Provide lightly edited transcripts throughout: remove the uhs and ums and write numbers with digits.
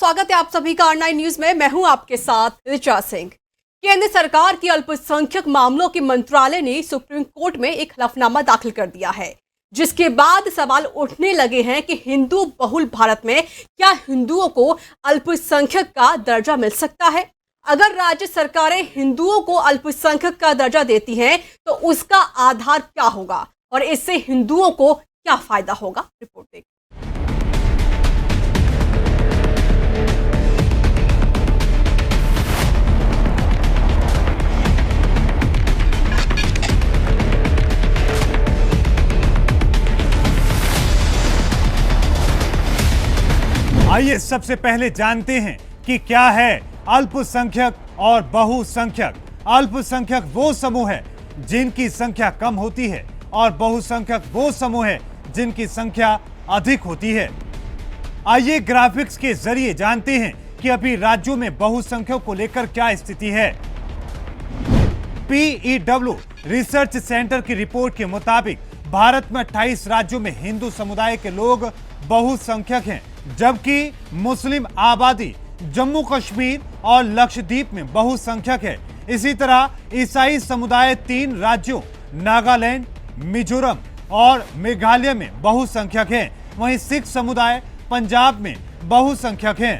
स्वागत है आप सभी का R9 न्यूज में। मैं हूं आपके साथ ऋचा सिंह। केंद्र सरकार की अल्पसंख्यक मामलों के मंत्रालय ने सुप्रीम कोर्ट में एक हलफनामा दाखिल कर दिया है, जिसके बाद सवाल उठने लगे हैं कि हिंदू बहुल भारत में क्या हिंदुओं को अल्पसंख्यक का दर्जा मिल सकता है। अगर राज्य सरकारें हिंदुओं को अल्पसंख्यक का दर्जा देती हैं तो उसका आधार क्या होगा और इससे हिंदुओं को क्या फायदा होगा। रिपोर्ट देखिए। आइए सबसे पहले जानते हैं कि क्या है अल्पसंख्यक और बहुसंख्यक। अल्पसंख्यक वो समूह है जिनकी संख्या कम होती है और बहुसंख्यक वो समूह है जिनकी संख्या अधिक होती है। आइए ग्राफिक्स के जरिए जानते हैं कि अभी राज्यों में बहुसंख्यक को लेकर क्या स्थिति है। PEW रिसर्च सेंटर की रिपोर्ट के मुताबिक भारत में 28 राज्यों में हिंदू समुदाय के लोग बहुसंख्यक हैं, जबकि मुस्लिम आबादी जम्मू कश्मीर और लक्षद्वीप में बहुसंख्यक है। इसी तरह ईसाई समुदाय 3 राज्यों नागालैंड, मिजोरम और मेघालय में बहुसंख्यक है। वहीं सिख समुदाय पंजाब में बहुसंख्यक है।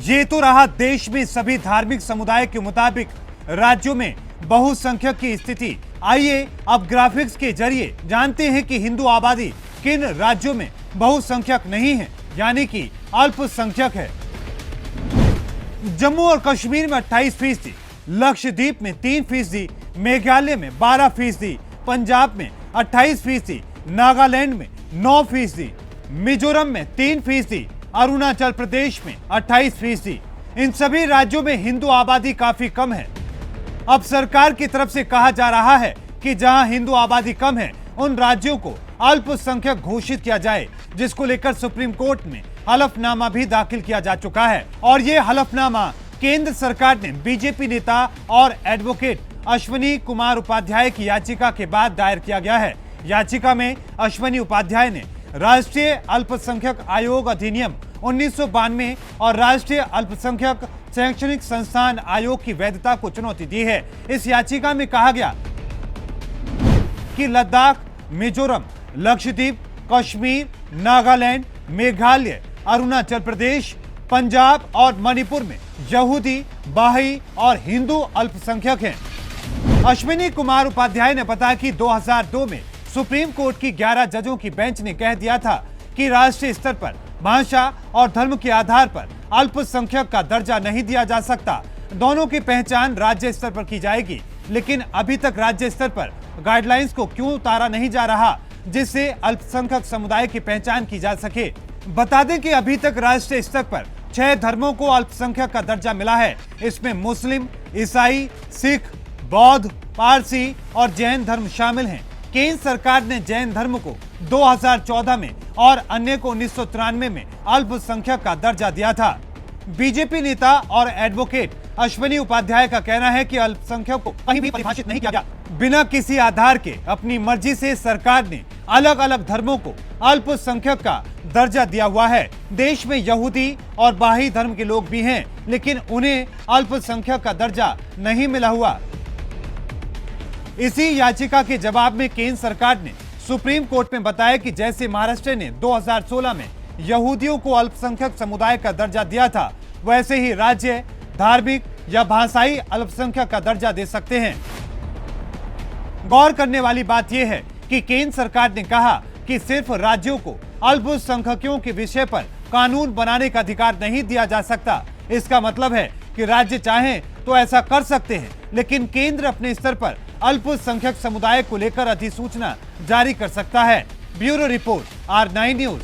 ये तो रहा देश में सभी धार्मिक समुदाय के मुताबिक राज्यों में बहुसंख्यक की स्थिति। आइए अब ग्राफिक्स के जरिए जानते हैं कि हिंदू आबादी किन राज्यों में बहुसंख्यक नहीं है, यानी कि अल्पसंख्यक है। जम्मू और कश्मीर में 28%, लक्षद्वीप में 3%, मेघालय में 12%, पंजाब में 28%, नागालैंड में 9%, मिजोरम में 3%, अरुणाचल प्रदेश में 28%। इन सभी राज्यों में हिंदू आबादी काफी कम है। अब सरकार की तरफ से कहा जा रहा है कि जहां हिंदू आबादी कम है उन राज्यों को अल्पसंख्यक घोषित किया जाए, जिसको लेकर सुप्रीम कोर्ट में हलफनामा भी दाखिल किया जा चुका है। और ये हलफनामा केंद्र सरकार ने बीजेपी नेता और एडवोकेट अश्विनी कुमार उपाध्याय की याचिका के बाद दायर किया गया है। याचिका में अश्विनी उपाध्याय ने राष्ट्रीय अल्पसंख्यक आयोग अधिनियम 1992 और राष्ट्रीय अल्पसंख्यक शैक्षणिक संस्थान आयोग की वैधता को चुनौती दी है। इस याचिका में कहा गया कि लद्दाख, मिजोरम, लक्षद्वीप, कश्मीर, नागालैंड, मेघालय, अरुणाचल प्रदेश, पंजाब और मणिपुर में यहूदी, बाही और हिंदू अल्पसंख्यक हैं। अश्विनी कुमार उपाध्याय ने बताया कि 2002 में सुप्रीम कोर्ट की 11 जजों की बेंच ने कह दिया था कि राष्ट्रीय स्तर पर भाषा और धर्म के आधार पर अल्पसंख्यक का दर्जा नहीं दिया जा सकता। दोनों की पहचान राज्य स्तर पर की जाएगी, लेकिन अभी तक राज्य स्तर पर गाइडलाइंस को क्यों उतारा नहीं जा रहा जिससे अल्पसंख्यक समुदाय की पहचान की जा सके। बता दें कि अभी तक राष्ट्रीय स्तर पर 6 धर्मों को अल्पसंख्यक का दर्जा मिला है। इसमें मुस्लिम, ईसाई, सिख, बौद्ध, पारसी और जैन धर्म शामिल हैं। केंद्र सरकार ने जैन धर्म को 2014 में और अन्य को 1993 में अल्पसंख्यक का दर्जा दिया था। बीजेपी नेता और एडवोकेट अश्विनी उपाध्याय का कहना है कि अल्पसंख्यक को कहीं भी परिभाषित नहीं किया गया। बिना किसी आधार के अपनी मर्जी से सरकार ने अलग अलग धर्मों को अल्पसंख्यक का दर्जा दिया हुआ है। देश में यहूदी और बाही धर्म के लोग भी हैं, लेकिन उन्हें अल्पसंख्यक का दर्जा नहीं मिला हुआ। इसी याचिका के जवाब में केंद्र सरकार ने सुप्रीम कोर्ट में बताया कि जैसे महाराष्ट्र ने 2016 में यहूदियों को अल्पसंख्यक समुदाय का दर्जा दिया था, वैसे ही राज्य धार्मिक या भाषाई अल्पसंख्यक का दर्जा दे सकते हैं। गौर करने वाली बात यह है कि केंद्र सरकार ने कहा कि सिर्फ राज्यों को अल्पसंख्यकों के विषय पर कानून बनाने का अधिकार नहीं दिया जा सकता। इसका मतलब है कि राज्य चाहें तो ऐसा कर सकते हैं, लेकिन केंद्र अपने स्तर पर अल्पसंख्यक समुदाय को लेकर अधिसूचना जारी कर सकता है। Bureau report, R9 news.